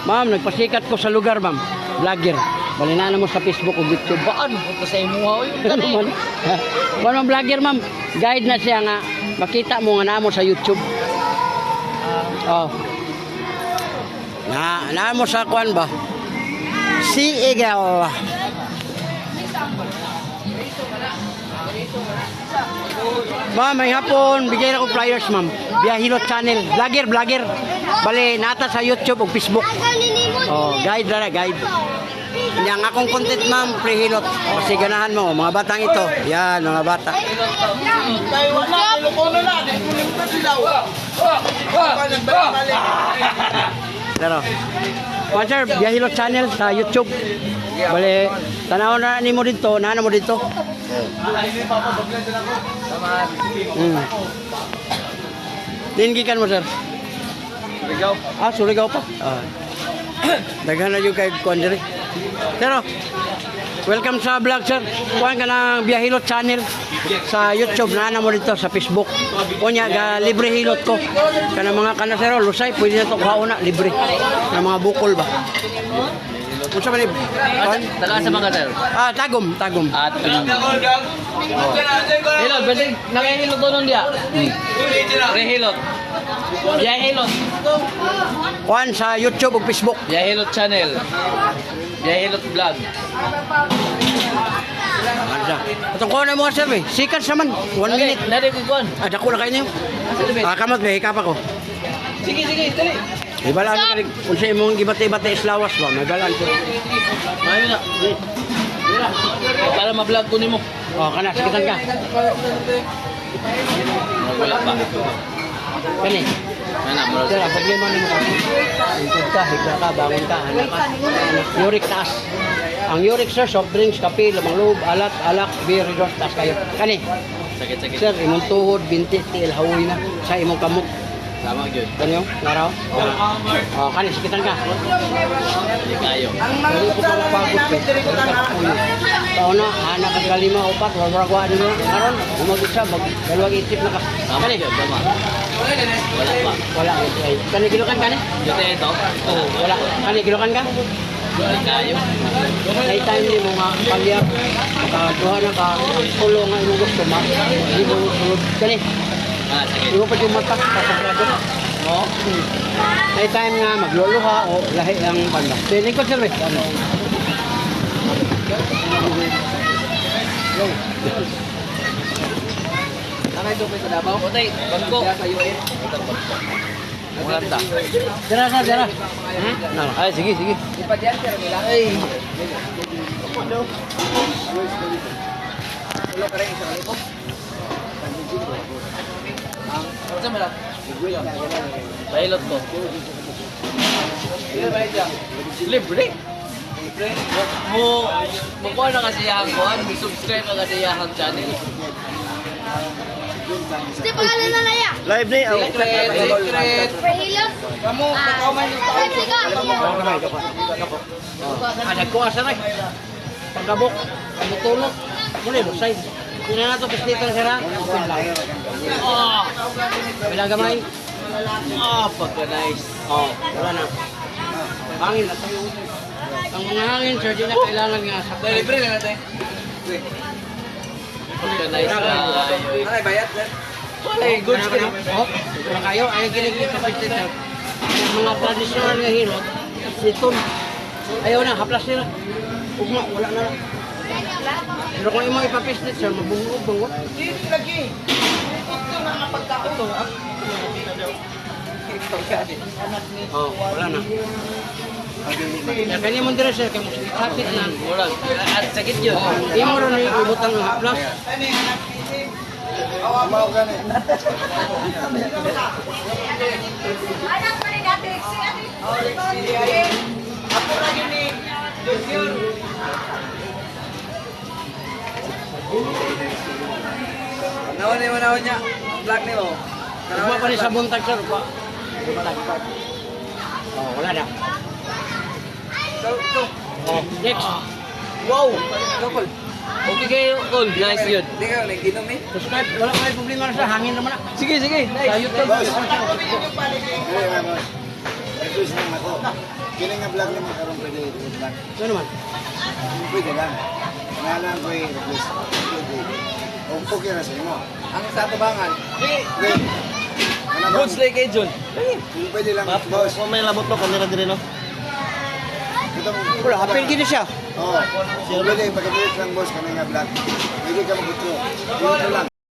Ma'am, nagpasikat ko sa lugar, ma'am. Vlogger. Balinana mo sa Facebook o YouTube. Baan mo ko sa imo ha? Ano man? Kung vlogger, ma'am, guide na siya nga. Makita mo nga na mo sa YouTube. Oh. Na mo sa kuan ba? Si Eagle. Ma'am, may hapon, bigay na ko flyers, ma'am. Biyahilot channel. Vlogger. Bali, nata sa YouTube o Facebook. Oh, guide na, guide. Yang akong content, ma'am, prehilot. Kasi ganahan mo, mga batang ito. Yan, mga bata. Pero, sir, Biyahilot channel sa YouTube. Bali, tanaw na ni mo dito, nana mo dito. Tinggikan mo, sir. Surigao. Surigao pa. Daghan na yung kay Kondiri. Pero, welcome sa vlog, sir. Kuhan ka ng Biyahilot channel sa YouTube. Nana mo dito sa Facebook. Kunya, libre hilot ko. Kana mga kanasero, lusay, pwede na ito kuhauna, libre. Na mga bukol ba? Kung sa manib? Taga sa mga sir. Tagom. At Hilot, pwede nakahilot doon dia. Rehilot. Biyahilot. Kuhan sa YouTube o Facebook. Biyahilot channel. Biyahilot vlog. Itong kuhan na mo, sir, eh. Sikat naman. 1 minute. Nari ko kuan. Dako na kayo niyo. Kamot, may hikap ako. Sige, dali. Ibalaan ka rin. Kung sa imong gibate-bate islawas ba, may balaan ko. Mayo na. Para ma-vlog ko nimo. Kana, sikitan ka. Wala pa. Kani. Mana mo. Sir, ang problema nimo kasi. Ikot ka, higla ka, bangon ka, anak ka. Uric taas. Ang uric, sir, soft drinks, kape, lamang loob, alak, beer, resort, taas kayo. Kani. Sakit. Sir, imong tuhod, binti, tiil, hawoy na. Sa imong kamot. Tama gyud. Kanyo, laraw. Kani, sikitan ka. Di kayo. Pero ko pala pagod ka. Taona, anak ka sa 5, 4, wala mo na. Karon, umag-isa, dalawang isip na ka. Tama Kani, gyud, tama. Wala pa. wala. Kani, gilukan ka ni? Dito ito. Wala. Kani, gilukan ka? Di kayo. May time ni mo nga palyak. Makaduha na ka. Tulo nga imong gusto ma. Hindi mo sulod. Kani, Sige. hindi mo pa yung mata. Pasagrado. Oo. May time nga magluluha o lahi ang panda. Piling ko sir eh. Nakay do sa Davao. Otay, bangko. Wala ta. Dara. Ay, sige. Ipadyan pero nila. Ay. Ulo ka rin isang lipo. Sa mala. Pilot ko. Sino ba ito? Libre. Mo kuha na kasi yung kuhan. Subscribe na kasi yung channel. Hindi pa kala na laya. Live na yun. Secret. Prehilot. Kamu, kakauman yung tao. Nagkuha sa rin. Pagkabok. Pagkatulog. Muna yung side. Hindi na ito kasi dito sira. Bilang gamay. Pagka-nice. Wala na. Hangin na tayo. Ang mga hangin, sir, di na kailangan nga sa Libre na natin. Pagka-nice na. Ay, bayad, sir. Ay, good Ano kayo? Wala kayo? Ayaw kinig sa pagkasit. Yung mga traditional nga hirot, siton. Ayaw na, haplas nila. Ugma, wala na. Pero kung imo ipapislit, sir, mabungog bang Dito lagi. Ito na nga pagkauto. wala na. Kaya mo dire sir, kaya mo sakit na. Wala. At sakit yun. Imo ron ni ibutang ng haplas. Mau gani. Anak pa rin natin. Ako lagi ni Junior. Nawan niya. Black ni mo. Ugma pa ni sa buntag sir, pa. Buntag. Wala na. Ito. Next. Wow. Double. Okay kayo, all. Nice yun. Hindi ka, nag-inom eh. Subscribe. Wala ko may problema na sa hangin naman na. Sige, sige. Sa YouTube. Boss. Dili na boss. Request lang ako. Kini nga vlog naman karon pwede vlog. Ano naman? Pwede lang. Nalang ko request. Okay na sa imo. Ang sa tubangan. Okay. Ano ba? Goods like kayo, John. Kung pwede lang boss. Kung may labot no, kamera din, no? Ito Wala, apel gini siya. Oo. Pwede pagka-delete lang boss kami nga vlog. Pwede ka mag-intro. Intro lang.